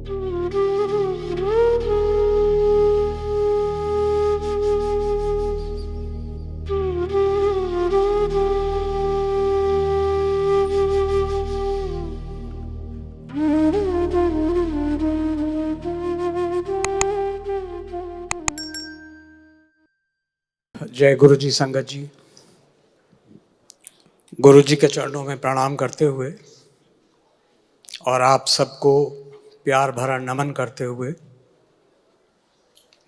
जय गुरु जी संगत जी। गुरु जी के चरणों में प्रणाम करते हुए और आप सबको प्यार भरा नमन करते हुए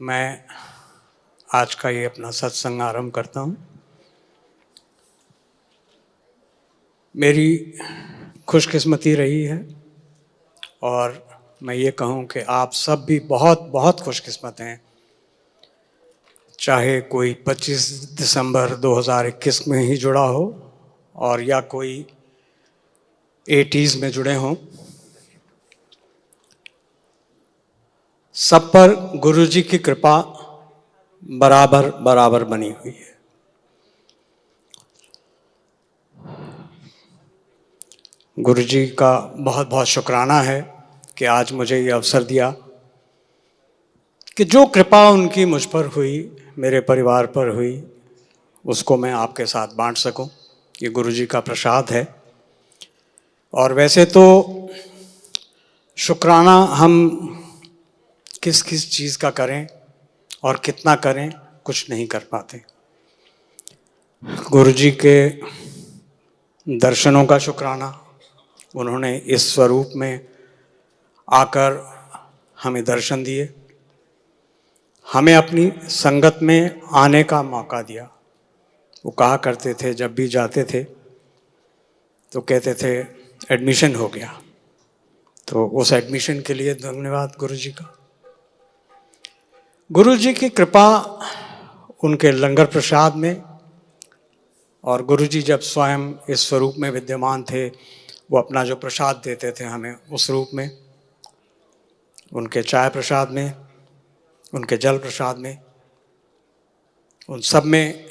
मैं आज का ये अपना सत्संग आरंभ करता हूँ। मेरी खुशकिस्मती रही है और मैं ये कहूँ कि आप सब भी बहुत बहुत खुशकिस्मत हैं, चाहे कोई 25 दिसंबर 2021 में ही जुड़ा हो और या कोई 80s में जुड़े हों। सब पर गुरु जी की कृपा बराबर बराबर बनी हुई है। गुरु जी का बहुत बहुत शुक्राना है कि आज मुझे ये अवसर दिया कि जो कृपा उनकी मुझ पर हुई, मेरे परिवार पर हुई, उसको मैं आपके साथ बांट सकूं। ये गुरु जी का प्रसाद है। और वैसे तो शुक्राना हम किस किस चीज़ का करें और कितना करें, कुछ नहीं कर पाते। गुरु जी के दर्शनों का शुक्राना, उन्होंने इस स्वरूप में आकर हमें दर्शन दिए, हमें अपनी संगत में आने का मौका दिया। वो कहा करते थे, जब भी जाते थे तो कहते थे एडमिशन हो गया। तो उस एडमिशन के लिए धन्यवाद गुरु जी का। गुरु जी की कृपा उनके लंगर प्रसाद में, और गुरु जी जब स्वयं इस स्वरूप में विद्यमान थे, वो अपना जो प्रसाद देते थे हमें उस रूप में, उनके चाय प्रसाद में, उनके जल प्रसाद में, उन सब में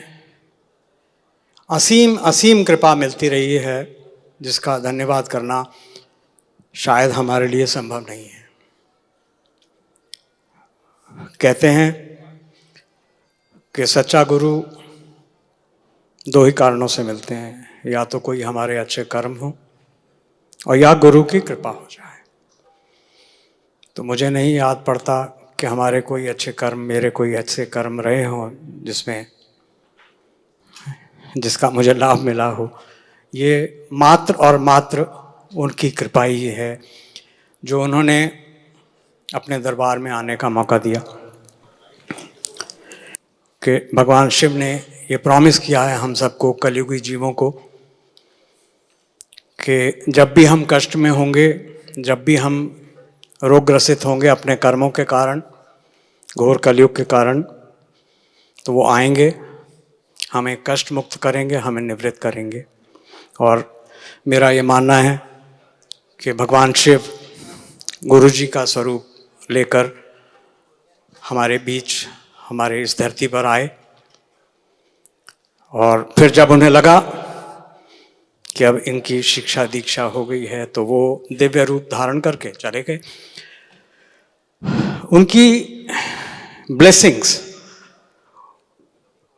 असीम असीम कृपा मिलती रही है, जिसका धन्यवाद करना शायद हमारे लिए संभव नहीं है। कहते हैं कि सच्चा गुरु दो ही कारणों से मिलते हैं, या तो कोई हमारे अच्छे कर्म हो और या गुरु की कृपा हो जाए। तो मुझे नहीं याद पड़ता कि हमारे कोई अच्छे कर्म, मेरे कोई अच्छे कर्म रहे हों जिसका मुझे लाभ मिला हो। ये मात्र और मात्र उनकी कृपा ही है, जो उन्होंने अपने दरबार में आने का मौका दिया। कि भगवान शिव ने ये प्रॉमिस किया है हम सबको, कलयुगी जीवों को, कि जब भी हम कष्ट में होंगे, जब भी हम रोगग्रसित होंगे अपने कर्मों के कारण, घोर कलयुग के कारण, तो वो आएंगे, हमें कष्ट मुक्त करेंगे, हमें निवृत्त करेंगे। और मेरा ये मानना है कि भगवान शिव गुरु जी का स्वरूप लेकर हमारे बीच, हमारे इस धरती पर आए, और फिर जब उन्हें लगा कि अब इनकी शिक्षा दीक्षा हो गई है, तो वो दिव्य रूप धारण करके चले गए। उनकी ब्लेसिंग्स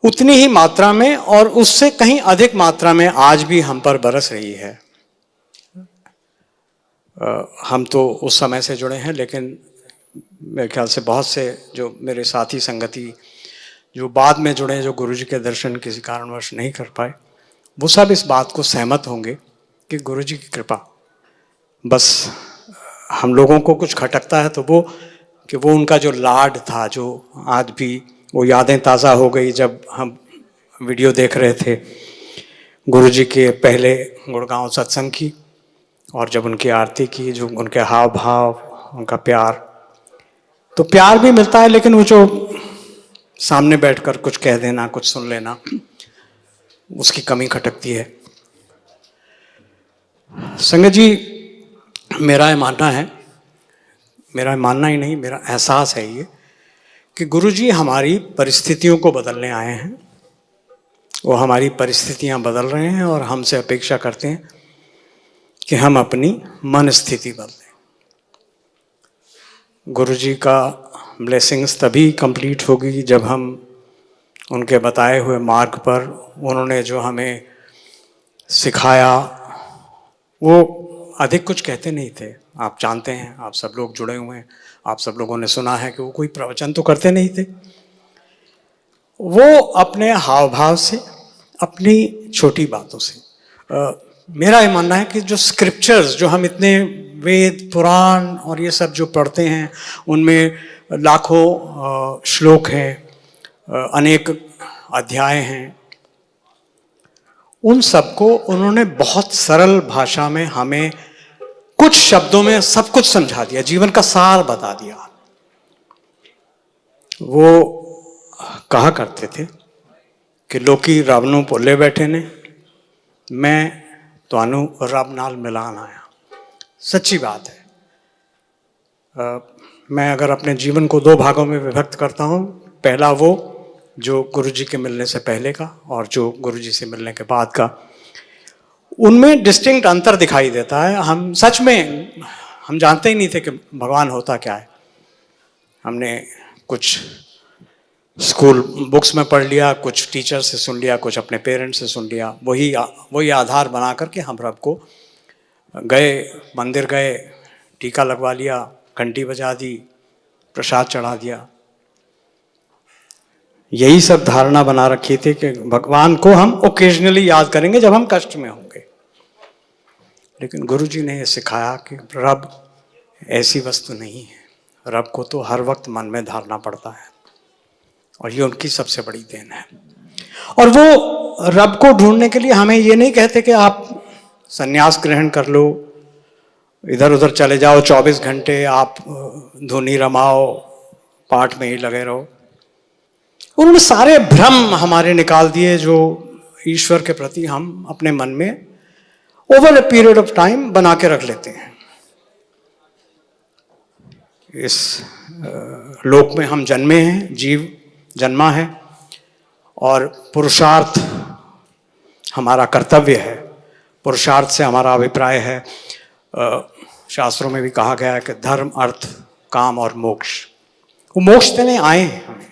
उतनी ही मात्रा में और उससे कहीं अधिक मात्रा में आज भी हम पर बरस रही है। हम तो उस समय से जुड़े हैं, लेकिन मेरे ख्याल से बहुत से जो मेरे साथी संगति जो बाद में जुड़े, जो गुरु जी के दर्शन किसी कारणवश नहीं कर पाए, वो सब इस बात को सहमत होंगे कि गुरु जी की कृपा। बस हम लोगों को कुछ खटकता है तो वो कि वो उनका जो लाड था, जो आज भी वो यादें ताज़ा हो गई जब हम वीडियो देख रहे थे गुरु जी के पहले गुड़गांव सत्संग की, और जब उनकी आरती की, जो उनके हाव भाव, उनका प्यार, तो प्यार भी मिलता है, लेकिन वो जो सामने बैठकर कुछ कह देना, कुछ सुन लेना, उसकी कमी खटकती है। संगत जी, मेरा ये मानना है, मेरा मानना ही नहीं, मेरा एहसास है ये, कि गुरु जी हमारी परिस्थितियों को बदलने आए हैं। वो हमारी परिस्थितियां बदल रहे हैं और हमसे अपेक्षा करते हैं कि हम अपनी मन स्थिति बदलें। गुरुजी का ब्लेसिंग्स तभी कंप्लीट होगी जब हम उनके बताए हुए मार्ग पर उन्होंने जो हमें सिखाया, वो अधिक कुछ कहते नहीं थे। आप जानते हैं, आप सब लोग जुड़े हुए हैं, आप सब लोगों ने सुना है कि वो कोई प्रवचन तो करते नहीं थे। वो अपने हाव भाव से, अपनी छोटी बातों से, मेरा ये मानना है कि जो स्क्रिप्चर्स, जो हम इतने वेद पुराण और ये सब जो पढ़ते हैं, उनमें लाखों श्लोक हैं, अनेक अध्याय हैं, उन सबको उन्होंने बहुत सरल भाषा में हमें कुछ शब्दों में सब कुछ समझा दिया, जीवन का सार बता दिया। वो कहा करते थे कि लोकी रब नूं भुल्ले बैठे ने, मैं तुहानू रब नाल मिलान आया। सच्ची बात है। मैं अगर अपने जीवन को दो भागों में विभक्त करता हूँ, पहला वो जो गुरुजी के मिलने से पहले का और जो गुरुजी से मिलने के बाद का, उनमें डिस्टिंक्ट अंतर दिखाई देता है। हम सच में हम जानते ही नहीं थे कि भगवान होता क्या है। हमने कुछ स्कूल बुक्स में पढ़ लिया, कुछ टीचर से सुन लिया, कुछ अपने पेरेंट्स से सुन लिया, वही आधार बना करके हम रब को गए, मंदिर गए, टीका लगवा लिया, घंटी बजा दी, प्रसाद चढ़ा दिया। यही सब धारणा बना रखी थी कि भगवान को हम ओकेजनली याद करेंगे जब हम कष्ट में होंगे। लेकिन गुरुजी ने यह सिखाया कि रब ऐसी वस्तु नहीं है, रब को तो हर वक्त मन में धारना पड़ता है, और ये उनकी सबसे बड़ी देन है। और वो रब को ढूंढने के लिए हमें ये नहीं कहते कि आप संन्यास ग्रहण कर लो, इधर उधर चले जाओ, 24 घंटे आप धुनी रमाओ, पाठ में ही लगे रहो। उन्होंने सारे भ्रम हमारे निकाल दिए जो ईश्वर के प्रति हम अपने मन में over a period of time बना के रख लेते हैं। इस लोक में हम जन्मे हैं, जीव जन्मा है, और पुरुषार्थ हमारा कर्तव्य है। पुरुषार्थ से हमारा अभिप्राय है, शास्त्रों में भी कहा गया है कि धर्म, अर्थ, काम और मोक्ष। वो मोक्ष देने आए हैं हमें,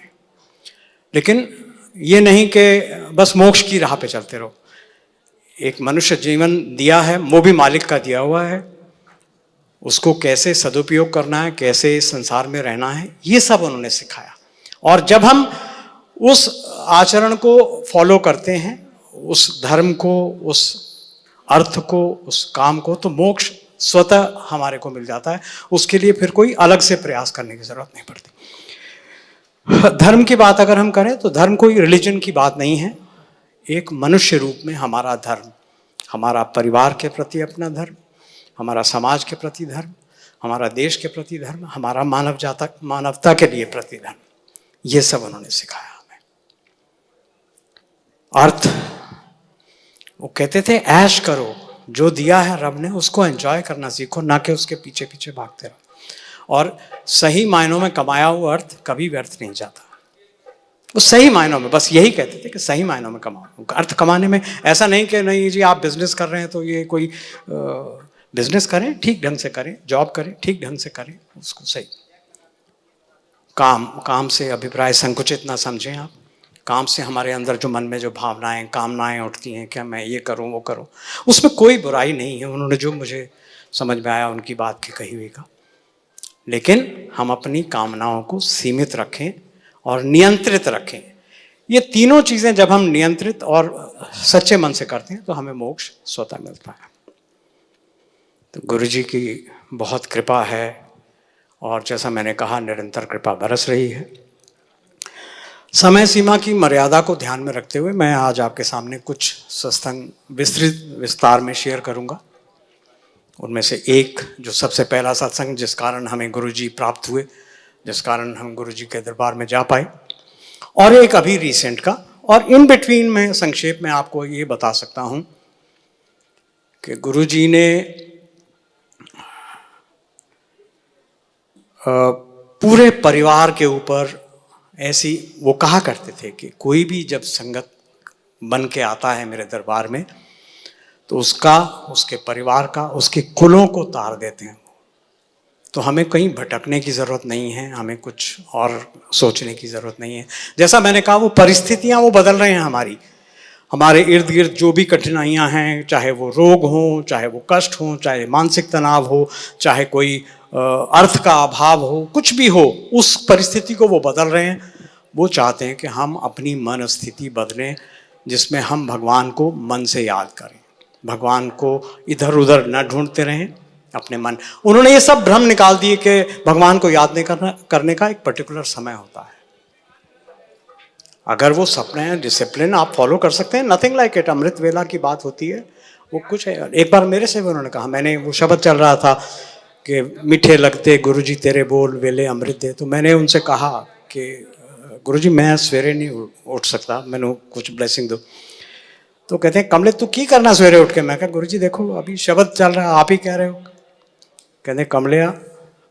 लेकिन ये नहीं कि बस मोक्ष की राह पे चलते रहो। एक मनुष्य जीवन दिया है, वो भी मालिक का दिया हुआ है, उसको कैसे सदुपयोग करना है, कैसे संसार में रहना है, ये सब उन्होंने सिखाया। और जब हम उस आचरण को फॉलो करते हैं, उस धर्म को, उस अर्थ को, उस काम को, तो मोक्ष स्वतः हमारे को मिल जाता है। उसके लिए फिर कोई अलग से प्रयास करने की जरूरत नहीं पड़ती। धर्म की बात अगर हम करें तो धर्म कोई रिलीजन की बात नहीं है। एक मनुष्य रूप में हमारा धर्म, हमारा परिवार के प्रति अपना धर्म, हमारा समाज के प्रति धर्म, हमारा देश के प्रति धर्म, हमारा मानवता के लिए प्रति धर्म, ये सब उन्होंने सिखाया हमें। अर्थ, वो कहते थे ऐश करो, जो दिया है रब ने उसको एंजॉय करना सीखो, ना कि उसके पीछे पीछे भागते रहो। और सही मायनों में कमाया हुआ अर्थ कभी व्यर्थ नहीं जाता। वो सही मायनों में, बस यही कहते थे कि सही मायनों में कमाओ। अर्थ कमाने में ऐसा नहीं कि नहीं जी आप बिजनेस कर रहे हैं तो ये कोई बिजनेस करें, ठीक ढंग से करें, जॉब करें, ठीक ढंग से करें, उसको सही। काम से अभिप्राय संकुचित ना समझें आप। काम से हमारे अंदर जो मन में जो भावनाएं, कामनाएं उठती हैं, क्या मैं ये करूं, वो करूं, उसमें कोई बुराई नहीं है। उन्होंने जो मुझे समझ में आया उनकी बात की कही हुई का। लेकिन हम अपनी कामनाओं को सीमित रखें और नियंत्रित रखें। ये तीनों चीजें जब हम नियंत्रित और सच्चे मन से करते हैं तो हमें मोक्ष स्वतः मिलता है। तो गुरुजी की बहुत कृपा है, और जैसा मैंने कहा निरंतर कृपा बरस रही है। समय सीमा की मर्यादा को ध्यान में रखते हुए मैं आज आपके सामने कुछ सत्संग विस्तार में शेयर करूंगा। उनमें से एक जो सबसे पहला सत्संग जिस कारण हमें गुरुजी प्राप्त हुए, जिस कारण हम गुरुजी के दरबार में जा पाए, और एक अभी रिसेंट का। और इन बिटवीन में संक्षेप में आपको ये बता सकता हूं कि गुरुजी ने पूरे परिवार के ऊपर ऐसी, वो कहा करते थे कि कोई भी जब संगत बन के आता है मेरे दरबार में तो उसका, उसके परिवार का, उसके कुलों को तार देते हैं। तो हमें कहीं भटकने की ज़रूरत नहीं है, हमें कुछ और सोचने की ज़रूरत नहीं है। जैसा मैंने कहा, वो परिस्थितियाँ वो बदल रहे हैं हमारे इर्द गिर्द जो भी कठिनाइयाँ हैं, चाहे वो रोग हों, चाहे वो कष्ट हों, चाहे मानसिक तनाव हो, चाहे कोई अर्थ का अभाव हो, कुछ भी हो, उस परिस्थिति को वो बदल रहे हैं। वो चाहते हैं कि हम अपनी मन स्थिति बदलें, जिसमें हम भगवान को मन से याद करें, भगवान को इधर उधर न ढूंढते रहें अपने मन। उन्होंने ये सब भ्रम निकाल दिए कि भगवान को याद नहीं करने का एक पर्टिकुलर समय होता है। अगर वो सपने हैं, डिसिप्लिन आप फॉलो कर सकते हैं, नथिंग लाइक इट। अमृत वेला की बात होती है, वो कुछ है। एक बार मेरे से भी उन्होंने कहा, मैंने वो शब्द चल रहा था कि मीठे लगते गुरुजी तेरे बोल वेले अमृत दे, तो मैंने उनसे कहा कि गुरुजी मैं सवेरे नहीं उठ सकता, मैंने कुछ ब्लेसिंग दो। तो कहते हैं कमले तू की करना सवेरे उठ के? मैं कहा गुरुजी देखो अभी शब्द चल रहा है, आप ही कह रहे हो। कहते कमले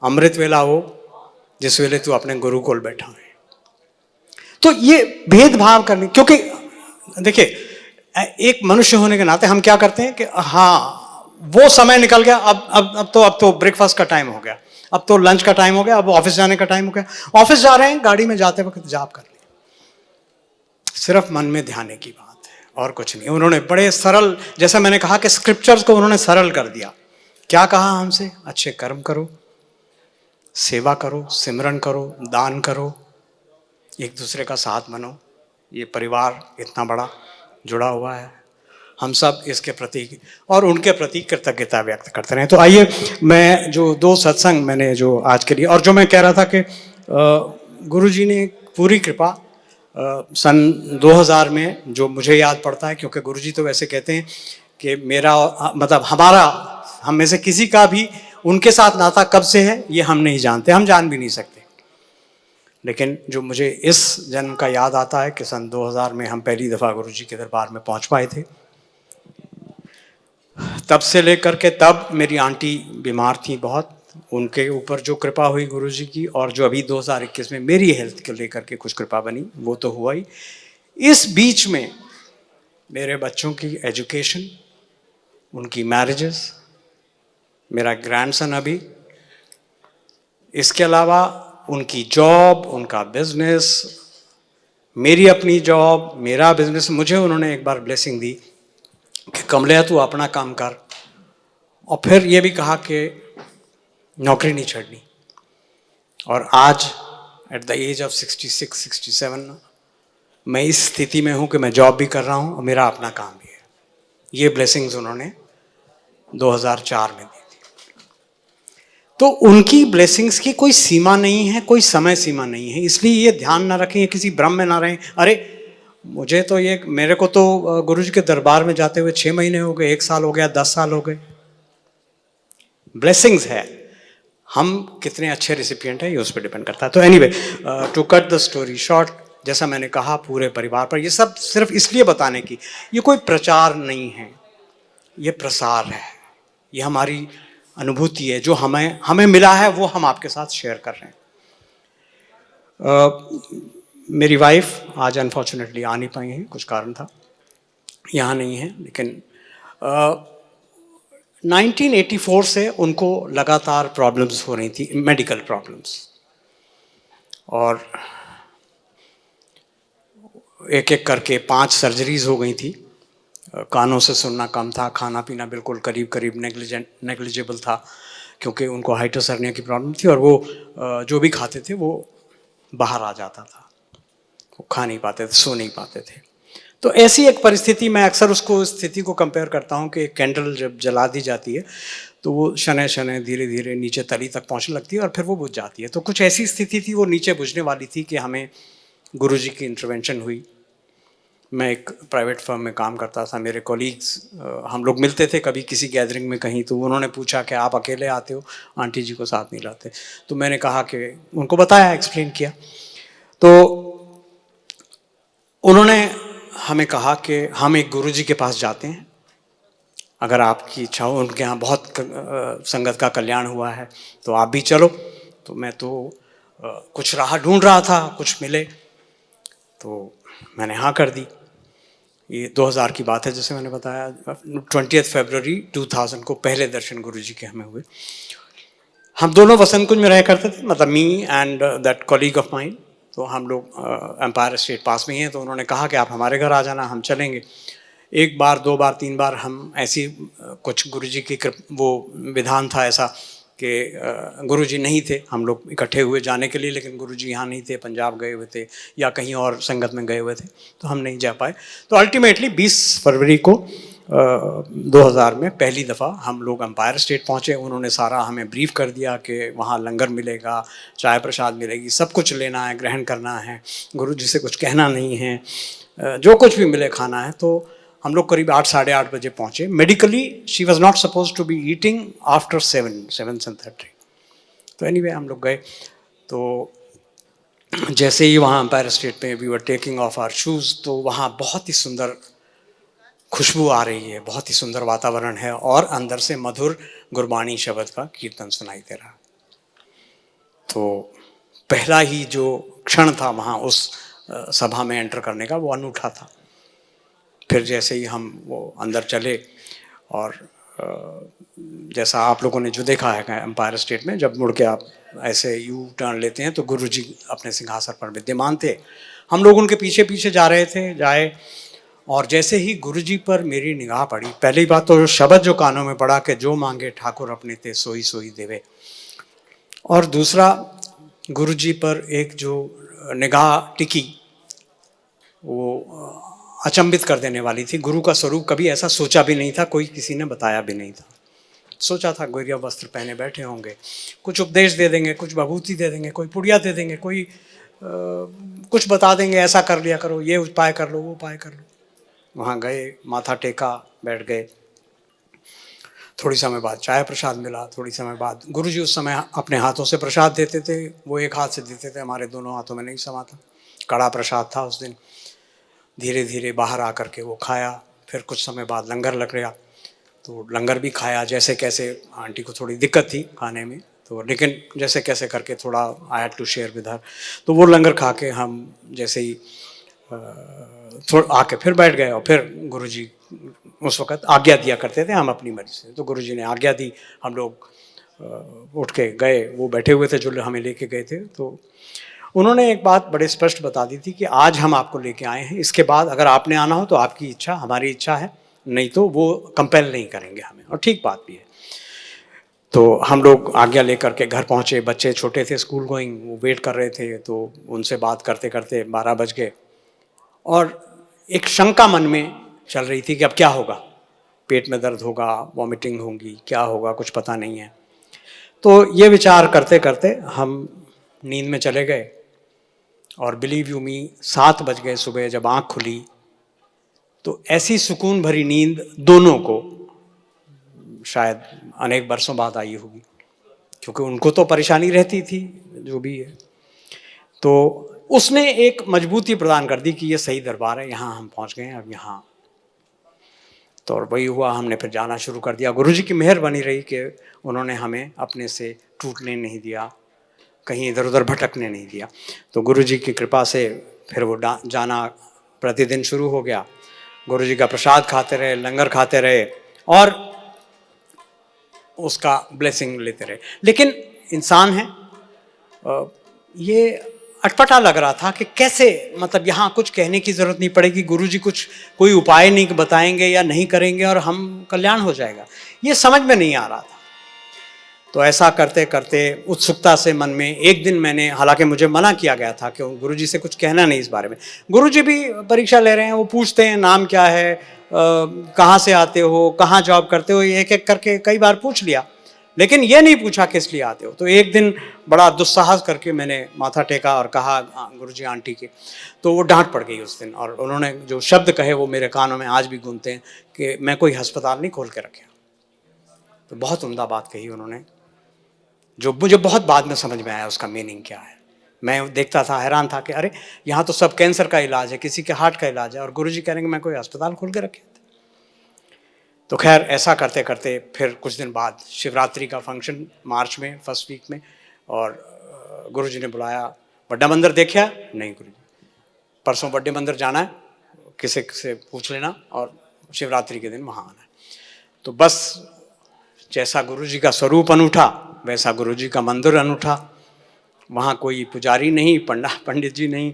अमृत वेला हो जिस वेले तू अपने गुरु कोल बैठा है। तो ये भेदभाव करने, क्योंकि देखिए एक मनुष्य होने के नाते हम क्या करते हैं कि हाँ वो समय निकल गया, अब तो ब्रेकफास्ट का टाइम हो गया, अब तो लंच का टाइम हो गया, अब ऑफिस जाने का टाइम हो गया। ऑफिस जा रहे हैं, गाड़ी में जाते वक्त जाप कर लिया, सिर्फ मन में ध्यान की बात है और कुछ नहीं। उन्होंने बड़े सरल, जैसा मैंने कहा कि स्क्रिप्चर्स को उन्होंने सरल कर दिया। क्या कहा हमसे? अच्छे कर्म करो, सेवा करो, सिमरन करो, दान करो, एक दूसरे का साथ बनो। ये परिवार इतना बड़ा जुड़ा हुआ है, हम सब इसके प्रति और उनके प्रति कृतज्ञता व्यक्त करते रहे। तो आइए, मैं जो दो सत्संग मैंने जो आज के लिए, और जो मैं कह रहा था कि गुरुजी ने पूरी कृपा सन 2000 में जो मुझे याद पड़ता है, क्योंकि गुरुजी तो वैसे कहते हैं कि मेरा मतलब हमारा, हम में से किसी का भी उनके साथ नाता कब से है ये हम नहीं जानते, हम जान भी नहीं सकते। लेकिन जो मुझे इस जन्म का याद आता है कि सन 2000 में हम पहली दफ़ा गुरुजी के दरबार में पहुंच पाए थे। तब से लेकर के तब मेरी आंटी बीमार थी बहुत, उनके ऊपर जो कृपा हुई गुरुजी की, और जो अभी 2021 में मेरी हेल्थ को लेकर के कुछ कृपा बनी, वो तो हुआ ही। इस बीच में मेरे बच्चों की एजुकेशन, उनकी मैरिजेस, मेरा ग्रैंडसन अभी, इसके अलावा उनकी जॉब, उनका बिजनेस, मेरी अपनी जॉब, मेरा बिजनेस। मुझे उन्होंने एक बार ब्लेसिंग दी कि कमले तू अपना काम कर, और फिर ये भी कहा कि नौकरी नहीं छोड़नी। और आज एट द एज ऑफ 66-67 मैं इस स्थिति में हूँ कि मैं जॉब भी कर रहा हूँ और मेरा अपना काम भी है। ये ब्लेसिंग्स उन्होंने 2004 में दी थी। तो उनकी ब्लेसिंग्स की कोई सीमा नहीं है, कोई समय सीमा नहीं है। इसलिए ये ध्यान ना रखें, किसी भ्रम में ना रहें। अरे मुझे तो ये, मेरे को तो गुरुजी के दरबार में जाते हुए 6 महीने हो गए, 1 साल हो गया, 10 साल हो गए। ब्लेसिंग्स है, हम कितने अच्छे रिसिपिएंट हैं ये उस पर डिपेंड करता है। तो anyway, to cut the story short, जैसा मैंने कहा पूरे परिवार पर, ये सब सिर्फ इसलिए बताने की, ये कोई प्रचार नहीं है, ये प्रसार है, ये हमारी अनुभूति है, जो हमें मिला है वो हम आपके साथ शेयर कर रहे हैं। मेरी वाइफ आज अनफॉर्चुनेटली आ नहीं पाई हैं, कुछ कारण था, यहाँ नहीं है। लेकिन 1984 से उनको लगातार प्रॉब्लम्स हो रही थी, मेडिकल प्रॉब्लम्स, और एक एक करके 5 सर्जरीज हो गई थी। कानों से सुनना कम था, खाना पीना बिल्कुल करीब करीब नेग्लिजिबल था, क्योंकि उनको हाइड्रोसर्निया की प्रॉब्लम थी, और वो जो भी खाते थे वो बाहर आ जाता था, वो खा नहीं पाते थे, सो नहीं पाते थे। तो ऐसी एक परिस्थिति, मैं अक्सर उसको स्थिति को कंपेयर करता हूँ कि कैंडल जब जला दी जाती है तो वो शनै शनै धीरे धीरे नीचे तली तक पहुँचने लगती है और फिर वो बुझ जाती है। तो कुछ ऐसी स्थिति थी, वो नीचे बुझने वाली थी कि हमें गुरुजी की इंटरवेंशन हुई। मैं एक प्राइवेट फर्म में काम करता था, मेरे कॉलीग्स, हम लोग मिलते थे कभी किसी गैदरिंग में कहीं, तो उन्होंने पूछा कि आप अकेले आते हो, आंटी जी को साथ नहीं लाते? तो मैंने कहा कि उनको बताया, एक्सप्लेन किया। तो उन्होंने हमें कहा कि हम एक गुरुजी के पास जाते हैं, अगर आपकी इच्छा हो, उनके यहाँ बहुत संगत का कल्याण हुआ है तो आप भी चलो। तो मैं तो कुछ राह ढूंढ रहा था, कुछ मिले, तो मैंने हाँ कर दी। ये 2000 की बात है, जैसे मैंने बताया। 20 फरवरी 2000 को पहले दर्शन गुरुजी के हमें हुए। हम दोनों वसंत कुंज में रह करते थे, मतलब me and that colleague of mine. तो हम लोग एम्पायर स्टेट पास में ही हैं, तो उन्होंने कहा कि आप हमारे घर आ जाना, हम चलेंगे। एक बार, दो बार, तीन बार हम ऐसी कुछ गुरुजी की वो विधान था ऐसा कि गुरुजी नहीं थे, हम लोग इकट्ठे हुए जाने के लिए, लेकिन गुरुजी यहाँ नहीं थे, पंजाब गए हुए थे या कहीं और संगत में गए हुए थे, तो हम नहीं जा पाए। तो अल्टीमेटली 20 फरवरी को 2000 में पहली दफ़ा हम लोग एम्पायर स्टेट पहुँचे। उन्होंने सारा हमें ब्रीफ कर दिया कि वहाँ लंगर मिलेगा, चाय प्रसाद मिलेगी, सब कुछ लेना है, ग्रहण करना है, गुरुजी से कुछ कहना नहीं है, जो कुछ भी मिले खाना है। तो हम लोग करीब 8, साढ़े 8 बजे पहुँचे। Medically she was not suppose to be eating after 7:30। तो एनीवे हम लोग गए। तो जैसे ही वहाँ एम्पायर स्टेट में we were taking off our shoes, तो वहाँ बहुत ही सुंदर खुशबू आ रही है, बहुत ही सुंदर वातावरण है, और अंदर से मधुर गुरबाणी शब्द का कीर्तन सुनाई दे रहा। तो पहला ही जो क्षण था वहाँ उस सभा में एंटर करने का, वो अनूठा था। फिर जैसे ही हम वो अंदर चले, और जैसा आप लोगों ने जो देखा है एम्पायर स्टेट में, जब मुड़ के आप ऐसे यू टर्न लेते हैं तो गुरुजी अपने सिंहासन पर विद्यमान थे। हम लोग उनके पीछे पीछे जा रहे थे, जाए, और जैसे ही गुरुजी पर मेरी निगाह पड़ी, पहली बात तो शब्द जो कानों में पड़ा कि जो मांगे ठाकुर अपने ते सोई सोई देवे, और दूसरा गुरुजी पर एक जो निगाह टिकी वो अचंभित कर देने वाली थी। गुरु का स्वरूप कभी ऐसा सोचा भी नहीं था, कोई किसी ने बताया भी नहीं था। सोचा था गोरिया वस्त्र पहने बैठे होंगे, कुछ उपदेश दे देंगे, कुछ भभूति दे देंगे, कोई पुड़िया दे देंगे, कोई कुछ बता देंगे, ऐसा कर लिया करो, ये उपाय कर लो, वो उपाय कर लो। वहाँ गए, माथा टेका, बैठ गए। थोड़ी समय बाद चाय प्रसाद मिला। थोड़ी समय बाद गुरुजी उस समय अपने हाथों से प्रसाद देते थे, वो एक हाथ से देते थे, हमारे दोनों हाथों में नहीं समा था। कड़ा प्रसाद था उस दिन। धीरे धीरे बाहर आकर के वो खाया। फिर कुछ समय बाद लंगर लग गया, तो लंगर भी खाया। जैसे कैसे, आंटी को थोड़ी दिक्कत थी खाने में, तो लेकिन जैसे कैसे करके थोड़ा I had to share with her. तो वो लंगर खा के हम जैसे ही थोड़ा आके फिर बैठ गए, और फिर गुरुजी उस वक़्त आज्ञा दिया करते थे, हम अपनी मर्ज़ी से। तो गुरुजी ने आज्ञा दी, हम लोग उठ के गए। वो बैठे हुए थे जो हमें लेके गए थे। तो उन्होंने एक बात बड़े स्पष्ट बता दी थी कि आज हम आपको लेके आए हैं, इसके बाद अगर आपने आना हो तो आपकी इच्छा, हमारी इच्छा है, नहीं तो वो कंपेल नहीं करेंगे हमें। और ठीक बात भी है। तो हम लोग आज्ञा लेकर के घर पहुँचे। बच्चे छोटे थे, स्कूल गोइंग, वो वेट कर रहे थे। तो उनसे बात करते करते 12 बज गए, और एक शंका मन में चल रही थी कि अब क्या होगा, पेट में दर्द होगा, वॉमिटिंग होगी, क्या होगा, कुछ पता नहीं है। तो ये विचार करते करते हम नींद में चले गए, और बिलीव यू मी 7 बज गए सुबह जब आँख खुली। तो ऐसी सुकून भरी नींद दोनों को शायद अनेक वर्षों बाद आई होगी, क्योंकि उनको तो परेशानी रहती थी जो भी है। तो उसने एक मजबूती प्रदान कर दी कि ये सही दरबार है, यहाँ हम पहुँच गए हैं, अब यहाँ। तो और वही हुआ, हमने फिर जाना शुरू कर दिया। गुरुजी की मेहर बनी रही कि उन्होंने हमें अपने से टूटने नहीं दिया, कहीं इधर उधर भटकने नहीं दिया। तो गुरुजी की कृपा से फिर वो जाना प्रतिदिन शुरू हो गया। गुरुजी का प्रसाद खाते रहे, लंगर खाते रहे, और उसका ब्लेसिंग लेते रहे। लेकिन इंसान है, ये अटपटा लग रहा था कि कैसे, मतलब यहाँ कुछ कहने की ज़रूरत नहीं पड़ेगी, गुरुजी कुछ कोई उपाय नहीं बताएंगे या नहीं करेंगे और हम कल्याण हो जाएगा, ये समझ में नहीं आ रहा था। तो ऐसा करते करते उत्सुकता से मन में एक दिन मैंने, हालांकि मुझे मना किया गया था कि गुरुजी से कुछ कहना नहीं इस बारे में। गुरुजी भी परीक्षा ले रहे हैं, वो पूछते हैं नाम क्या है, कहाँ से आते हो, कहाँ जॉब करते हो, एक एक करके कई बार पूछ लिया, लेकिन ये नहीं पूछा किस लिए आते हो। तो एक दिन बड़ा दुस्साहस करके मैंने माथा टेका और कहा गुरुजी आंटी के, तो वो डांट पड़ गई उस दिन, और उन्होंने जो शब्द कहे वो मेरे कानों में आज भी गूंजते हैं कि मैं कोई अस्पताल नहीं खोल के रखे। तो बहुत उम्दा बात कही उन्होंने, जो मुझे बहुत बाद में समझ में आया उसका मीनिंग क्या है। मैं देखता था, हैरान था कि अरे यहाँ तो सब कैंसर का इलाज है, किसी के हार्ट का इलाज है, और गुरुजी कह रहे हैं कि मैं कोई अस्पताल खोल के रखे। तो खैर ऐसा करते करते फिर कुछ दिन बाद शिवरात्रि का फंक्शन मार्च में, फर्स्ट वीक में, और गुरुजी ने बुलाया, बड्डा मंदिर देखा? नहीं गुरुजी, परसों बड्डे मंदिर जाना है, किसी से पूछ लेना, और शिवरात्रि के दिन वहाँ आना है। तो बस जैसा गुरुजी का स्वरूप अनूठा, वैसा गुरुजी का मंदिर अनूठा, वहाँ कोई पुजारी नहीं, पंडित जी नहीं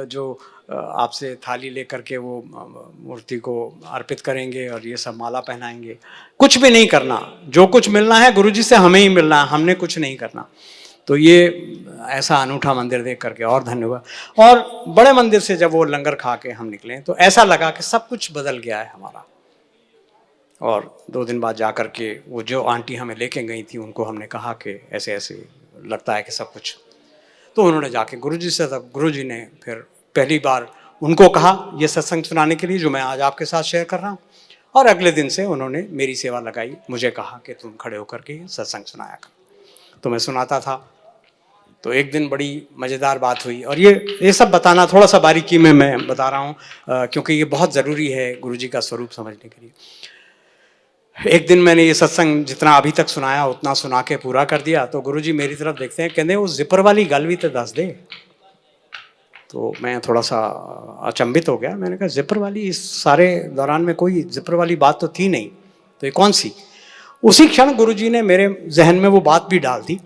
जो आपसे थाली लेकर के वो मूर्ति को अर्पित करेंगे और ये सब माला पहनाएंगे। कुछ भी नहीं करना, जो कुछ मिलना है गुरुजी से हमें ही मिलना है, हमने कुछ नहीं करना। तो ये ऐसा अनूठा मंदिर देख करके और धन्य हुआ। और बड़े मंदिर से जब वो लंगर खा के हम निकले तो ऐसा लगा कि सब कुछ बदल गया है हमारा। और 2 दिन बाद जा कर के वो जो आंटी हमें लेके गई थी उनको हमने कहा कि ऐसे ऐसे लगता है कि सब कुछ, तो उन्होंने जाके गुरुजी से, तब गुरुजी ने फिर पहली बार उनको कहा ये सत्संग सुनाने के लिए जो मैं आज आपके साथ शेयर कर रहा हूँ। और अगले दिन से उन्होंने मेरी सेवा लगाई, मुझे कहा कि तुम खड़े होकर के सत्संग सुनाया कर। तो मैं सुनाता था। तो एक दिन बड़ी मज़ेदार बात हुई, और ये सब बताना थोड़ा सा बारीकी में मैं बता रहा हूँ क्योंकि ये बहुत ज़रूरी है गुरुजी का स्वरूप समझने के लिए। एक दिन मैंने ये सत्संग जितना अभी तक सुनाया उतना सुना के पूरा कर दिया। तो गुरुजी मेरी तरफ देखते हैं, कहते वो जिपर वाली गल भी तो दस दे। तो मैं थोड़ा सा अचंभित हो गया। मैंने कहा जिपर वाली, इस सारे दौरान में कोई जिपर वाली बात तो थी नहीं, तो ये कौन सी? उसी क्षण गुरुजी ने मेरे जहन में वो बात भी डाल दी।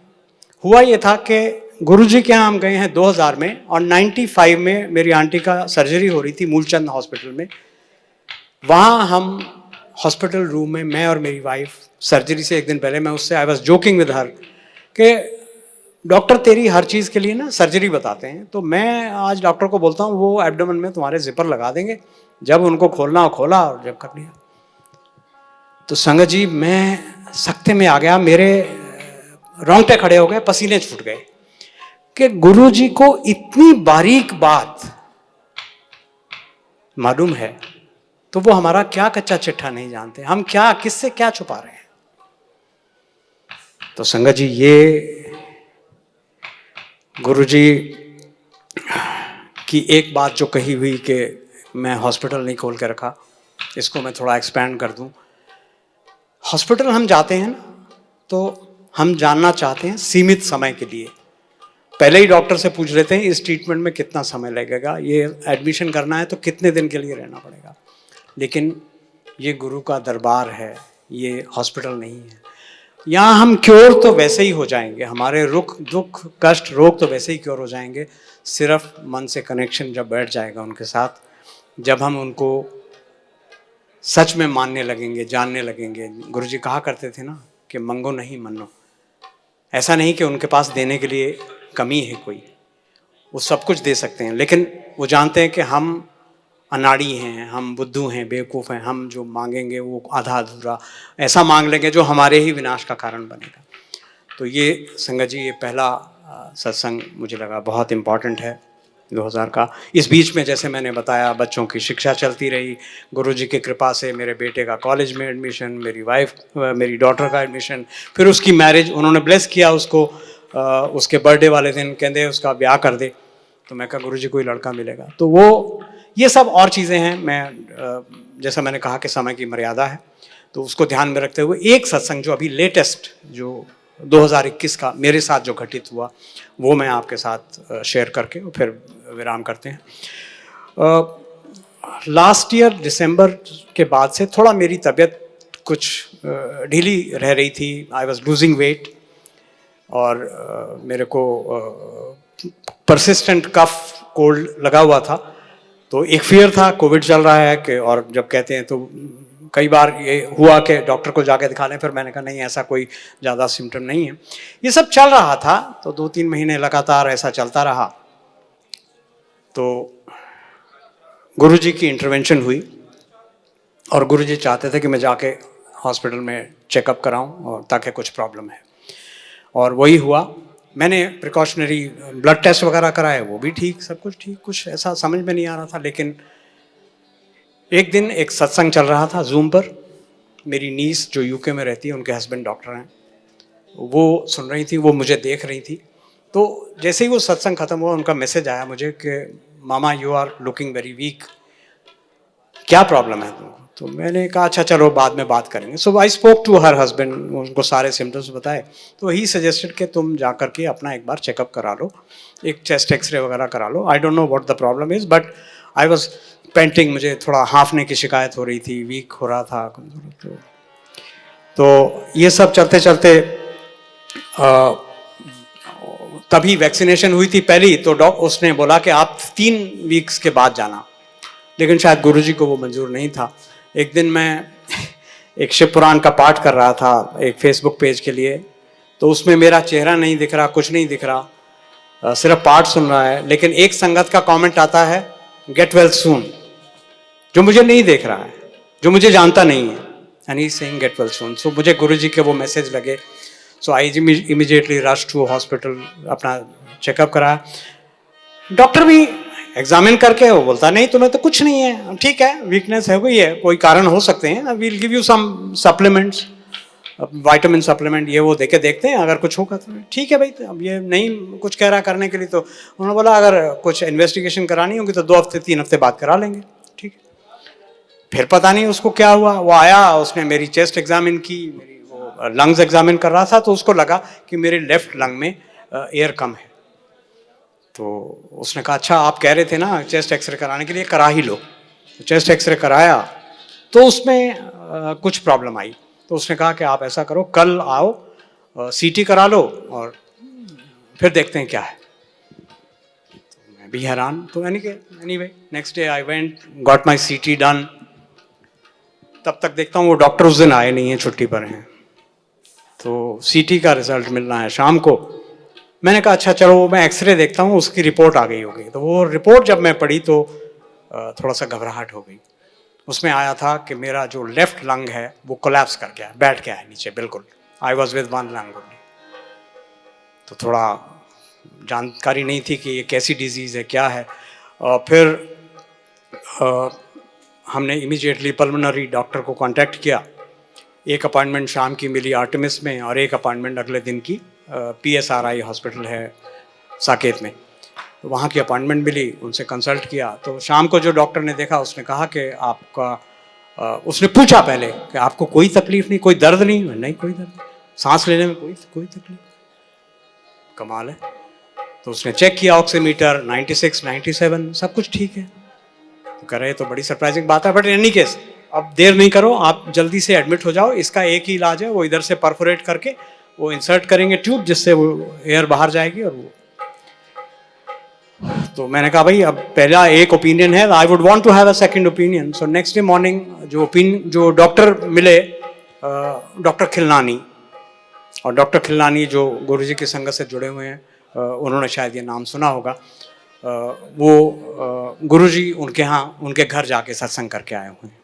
हुआ ये था कि गुरुजी के यहाँ हम गए हैं 2000 में, और 95 में मेरी आंटी का सर्जरी हो रही थी मूलचंद हॉस्पिटल में। वहाँ हम हॉस्पिटल रूम में, मैं और मेरी वाइफ, सर्जरी से एक दिन पहले मैं उससे I was joking with her कि डॉक्टर तेरी हर चीज़ के लिए ना सर्जरी बताते हैं, तो मैं आज डॉक्टर को बोलता हूँ वो एब्डोमेन में तुम्हारे जिपर लगा देंगे, जब उनको खोलना हो खोला और जब कर लिया। तो संगत जी मैं सख्ते में आ गया, मेरे रोंगटे खड़े हो गए, पसीने छूट गए कि गुरुजी को इतनी बारीक बात मालूम है तो वो हमारा क्या कच्चा चिट्ठा नहीं जानते, हम क्या किससे क्या छुपा रहे हैं। तो संगत जी ये गुरुजी की एक बात जो कही हुई कि मैं हॉस्पिटल नहीं खोल के रखा, इसको मैं थोड़ा एक्सपैंड कर दूं। हॉस्पिटल हम जाते हैं ना तो हम जानना चाहते हैं सीमित समय के लिए। पहले ही डॉक्टर से पूछ लेते हैं इस ट्रीटमेंट में कितना समय लगेगा, ये एडमिशन करना है तो कितने दिन के लिए रहना पड़ेगा। लेकिन ये गुरु का दरबार है, ये हॉस्पिटल नहीं है। यहाँ हम क्योर तो वैसे ही हो जाएंगे, हमारे दुख कष्ट रोग तो वैसे ही क्योर हो जाएंगे, सिर्फ मन से कनेक्शन जब बैठ जाएगा उनके साथ, जब हम उनको सच में मानने लगेंगे, जानने लगेंगे। गुरुजी कहा करते थे ना कि मंगो नहीं मनो। ऐसा नहीं कि उनके पास देने के लिए कमी है कोई, वो सब कुछ दे सकते हैं, लेकिन वो जानते हैं कि हम अनाड़ी हैं, हम बुद्धू हैं, बेवकूफ़ हैं, हम जो मांगेंगे वो आधा अधूरा ऐसा मांग लेंगे जो हमारे ही विनाश का कारण बनेगा। तो ये संगत जी ये पहला सत्संग मुझे लगा बहुत इम्पॉर्टेंट है 2000 का। इस बीच में जैसे मैंने बताया बच्चों की शिक्षा चलती रही, गुरुजी की कृपा से मेरे बेटे का कॉलेज में एडमिशन, मेरी डॉटर का एडमिशन, फिर उसकी मैरिज, उन्होंने ब्लेस किया उसको उसके बर्थडे वाले दिन, कहते उसका ब्याह कर दे। तो मैं कहा गुरुजी कोई लड़का मिलेगा। तो वो ये सब और चीज़ें हैं। मैं जैसा मैंने कहा कि समय की मर्यादा है, तो उसको ध्यान में रखते हुए एक सत्संग जो अभी लेटेस्ट जो 2021 का मेरे साथ जो घटित हुआ वो मैं आपके साथ शेयर करके फिर विराम करते हैं। लास्ट ईयर दिसंबर के बाद से थोड़ा मेरी तबीयत कुछ ढीली रह रही थी। आई वॉज लूजिंग वेट और मेरे को परसिस्टेंट कफ कोल्ड लगा हुआ था। तो एक फियर था, कोविड चल रहा है कि, और जब कहते हैं तो कई बार ये हुआ कि डॉक्टर को जाके दिखा लें, फिर मैंने कहा नहीं ऐसा कोई ज़्यादा सिम्टम नहीं है। ये सब चल रहा था, तो 2-3 महीने लगातार ऐसा चलता रहा। तो गुरुजी की इंटरवेंशन हुई और गुरुजी चाहते थे कि मैं जाके हॉस्पिटल में चेकअप कराऊं और ताकि कुछ प्रॉब्लम है, और वही हुआ। मैंने प्रिकॉशनरी ब्लड टेस्ट वगैरह कराए, वो भी ठीक, सब कुछ ठीक, कुछ ऐसा समझ में नहीं आ रहा था। लेकिन एक दिन एक सत्संग चल रहा था जूम पर, मेरी नीस जो यूके में रहती है, उनके हस्बैंड डॉक्टर हैं, वो सुन रही थी, वो मुझे देख रही थी। तो जैसे ही वो सत्संग खत्म हुआ उनका मैसेज आया मुझे कि मामा you are looking very weak, क्या प्रॉब्लम है तुमको? तो मैंने कहा अच्छा चलो बाद में बात करेंगे। So I spoke to her husband, उनको सारे सिम्टम्स बताए। तो ही सजेस्टेड कि तुम जा कर के अपना एक बार चेकअप करा लो, एक चेस्ट एक्सरे वगैरह करा लो। I don't know what the problem is, but I was painting, मुझे थोड़ा हाँफने की शिकायत हो रही थी, वीक हो रहा था। तो ये सब चलते चलते तभी वैक्सीनेशन हुई थी पहली, तो उसने बोला कि आप 3 वीक्स के बाद जाना, लेकिन शायद गुरुजी को वो मंजूर नहीं था। एक दिन मैं एक शिव पुराण का पाठ कर रहा था एक फेसबुक पेज के लिए, तो उसमें मेरा चेहरा नहीं दिख रहा, कुछ नहीं दिख रहा, सिर्फ पाठ सुन रहा है, लेकिन एक संगत का कमेंट आता है गेट वेल सून, जो मुझे नहीं देख रहा है, जो मुझे जानता नहीं है, and he saying get well soon. So मुझे गुरुजी के वो मैसेज लगे। So I immediately rush to hospital, अपना चेकअप कराया। डॉक्टर भी एग्जामिन करके वो बोलता नहीं तुम्हें तो कुछ नहीं है, ठीक है वीकनेस है, कोई है, कोई कारण हो सकते हैं, we'll give you some supplements, vitamin supplement ये वो देके देखते हैं, अगर कुछ होगा तो ठीक है भाई। तो अब ये नहीं कुछ कह रहा करने के लिए, तो उन्होंने बोला अगर कुछ इन्वेस्टिगेशन करानी होगी तो 2 हफ्ते 3 हफ्ते बाद करा लेंगे, ठीक है। फिर पता नहीं उसको क्या हुआ, वो आया, उसने मेरी चेस्ट एग्जामिन की, मेरी वो लंग्स एग्जामिन कर रहा था, तो उसको लगा कि मेरे लेफ्ट लंग में एयर कम है। तो उसने कहा अच्छा आप कह रहे थे ना चेस्ट एक्सरे कराने के लिए, करा ही लो। तो चेस्ट एक्सरे कराया तो उसमें कुछ प्रॉब्लम आई, तो उसने कहा कि आप ऐसा करो कल आओ, सीटी करा लो और फिर देखते हैं क्या है। तो मैं भी हैरान। तो anyway next day I went, got my सीटी डन। तब तक देखता हूँ वो डॉक्टर उस दिन आए नहीं हैं, छुट्टी पर हैं। तो सीटी का रिजल्ट मिलना है शाम को। मैंने कहा अच्छा चलो मैं एक्सरे देखता हूँ, उसकी रिपोर्ट आ गई होगी। तो वो रिपोर्ट जब मैं पढ़ी तो थोड़ा सा घबराहट हो गई। उसमें आया था कि मेरा जो लेफ्ट लंग है वो कोलैप्स कर गया, बैठ गया है नीचे बिल्कुल। I was with 1 lung only. तो थोड़ा जानकारी नहीं थी कि ये कैसी डिजीज़ है, क्या है। फिर हमने इमीडिएटली पल्मोनरी डॉक्टर को कांटेक्ट किया। एक अपॉइंटमेंट शाम की मिली आर्टेमिस में, और एक अपॉइंटमेंट अगले दिन की PSRI हॉस्पिटल है साकेत में, तो वहाँ की अपॉइंटमेंट मिली, उनसे कंसल्ट किया। तो शाम को जो डॉक्टर ने देखा उसने कहा कि आपका उसने पूछा पहले कि आपको कोई तकलीफ नहीं, कोई दर्द नहीं? नहीं कोई दर्द नहीं, सांस लेने में कोई तकलीफ। कमाल है। तो उसने चेक किया ऑक्सीमीटर 96 97 सब कुछ ठीक है। तो कह रहे तो बड़ी सरप्राइजिंग बात है, बट इन एनी केस अब देर नहीं करो, आप जल्दी से एडमिट हो जाओ। इसका एक ही इलाज है, वो इधर से परफोरेट करके वो इंसर्ट करेंगे ट्यूब, जिससे वो एयर बाहर जाएगी। और वो तो मैंने कहा भाई अब पहला एक ओपिनियन है, I would want to have a second opinion. So next day morning जो डॉक्टर मिले, डॉक्टर खिलनानी, और डॉक्टर खिलनानी जो गुरुजी की संगत से जुड़े हुए हैं, उन्होंने शायद ये नाम सुना होगा। वो गुरुजी उनके यहाँ उनके घर जाके सत्संग करके आए हुए हैं।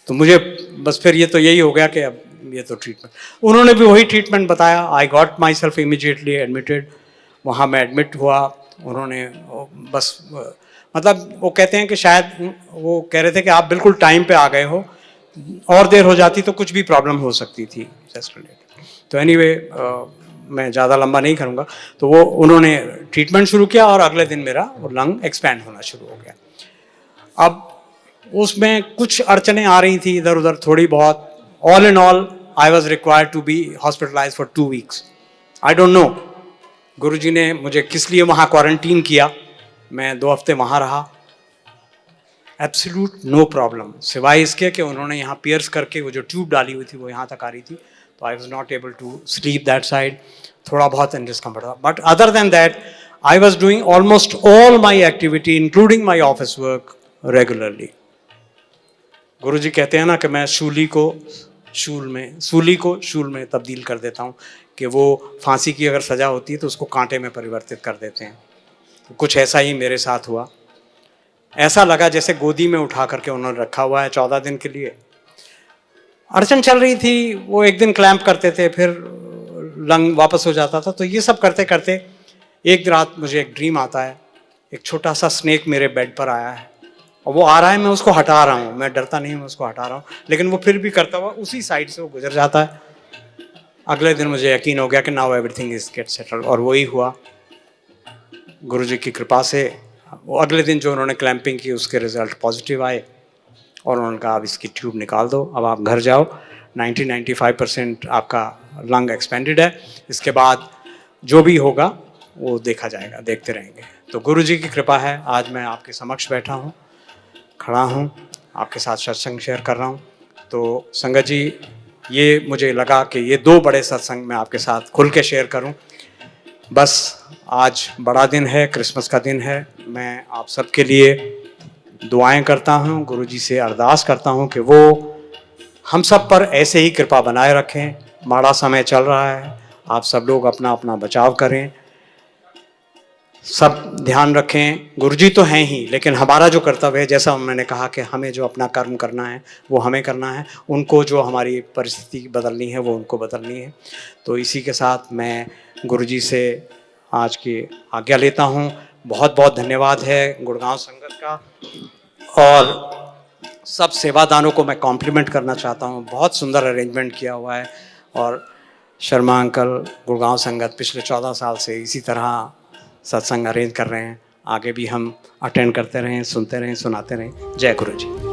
तो मुझे बस फिर ये तो यही हो गया कि अब ये तो ट्रीटमेंट, उन्होंने भी वही ट्रीटमेंट बताया। I got my self immediately admitted. वहाँ मैं एडमिट हुआ। उन्होंने बस मतलब वो कहते हैं कि शायद वो कह रहे थे कि आप बिल्कुल टाइम पे आ गए हो, और देर हो जाती तो कुछ भी प्रॉब्लम हो सकती थी चेस्ट रिलेटेड। तो एनीवे मैं ज़्यादा लंबा नहीं करूँगा। तो वो उन्होंने ट्रीटमेंट शुरू किया, और अगले दिन मेरा लंग एक्सपैंड होना शुरू हो गया। अब उसमें कुछ अड़चने आ रही थी इधर उधर थोड़ी बहुत। All in all I was required to be hospitalize for 2 weeks. I don't know Guruji ने मुझे किस लिए वहाँ क्वारंटीन किया। मैं 2 हफ्ते वहाँ रहा, एब्सोल्यूट नो प्रॉब्लम, सिवाय इसके कि उन्होंने यहाँ पियर्स करके वो जो ट्यूब डाली हुई थी वो यहाँ तक आ रही थी, तो I was not able to sleep that side. थोड़ा बहुत डिस्कम्फर्ट था, but other than that I was doing almost all my activity including my office work regularly. Guruji कहते हैं ना कि मैं सूली को शूल में तब्दील कर देता हूँ, कि वो फांसी की अगर सज़ा होती है तो उसको कांटे में परिवर्तित कर देते हैं। तो कुछ ऐसा ही मेरे साथ हुआ। ऐसा लगा जैसे गोदी में उठा करके उन्होंने रखा हुआ है 14 दिन के लिए। अड़चन चल रही थी, वो एक दिन क्लैंप करते थे, फिर लंग वापस हो जाता था। तो ये सब करते करते एक रात मुझे एक ड्रीम आता है, एक छोटा सा स्नेक मेरे बेड पर आया है, और वो आ रहा है, मैं उसको हटा रहा हूँ, मैं डरता नहीं, मैं उसको हटा रहा हूँ, लेकिन वो फिर भी करता हुआ उसी साइड से वो गुजर जाता है। अगले दिन मुझे यकीन हो गया कि now everything is get settled, और वही हुआ गुरुजी की कृपा से। वो अगले दिन जो उन्होंने क्लैंपिंग की उसके रिजल्ट पॉजिटिव आए, और उन्होंने कहा अब इसकी ट्यूब निकाल दो, अब आप घर जाओ, 90-95% आपका लंग एक्सपेंडेड है, इसके बाद जो भी होगा वो देखा जाएगा, देखते रहेंगे। तो गुरुजी की कृपा है, आज मैं आपके समक्ष बैठा हूँ, खड़ा हूँ, आपके साथ सत्संग शेयर कर रहा हूँ। तो संगत जी, ये मुझे लगा कि ये 2 बड़े सत्संग मैं आपके साथ खुल के शेयर करूं। बस आज बड़ा दिन है, क्रिसमस का दिन है। मैं आप सबके लिए दुआएं करता हूं, गुरुजी से अरदास करता हूं कि वो हम सब पर ऐसे ही कृपा बनाए रखें। माड़ा समय चल रहा है, आप सब लोग अपना अपना बचाव करें, सब ध्यान रखें। गुरुजी तो हैं ही, लेकिन हमारा जो कर्तव्य है, जैसा मैंने कहा कि हमें जो अपना कर्म करना है वो हमें करना है, उनको जो हमारी परिस्थिति बदलनी है वो उनको बदलनी है। तो इसी के साथ मैं गुरुजी से आज की आज्ञा लेता हूँ। बहुत बहुत धन्यवाद है गुड़गांव संगत का, और सब सेवादानों को मैं कॉम्प्लीमेंट करना चाहता हूँ। बहुत सुंदर अरेंजमेंट किया हुआ है, और शर्मा अंकल गुड़गांव संगत पिछले 14 साल से इसी तरह सत्संग अरेंज कर रहे हैं। आगे भी हम अटेंड करते रहें, सुनते रहें, सुनाते रहें। जय गुरु जी।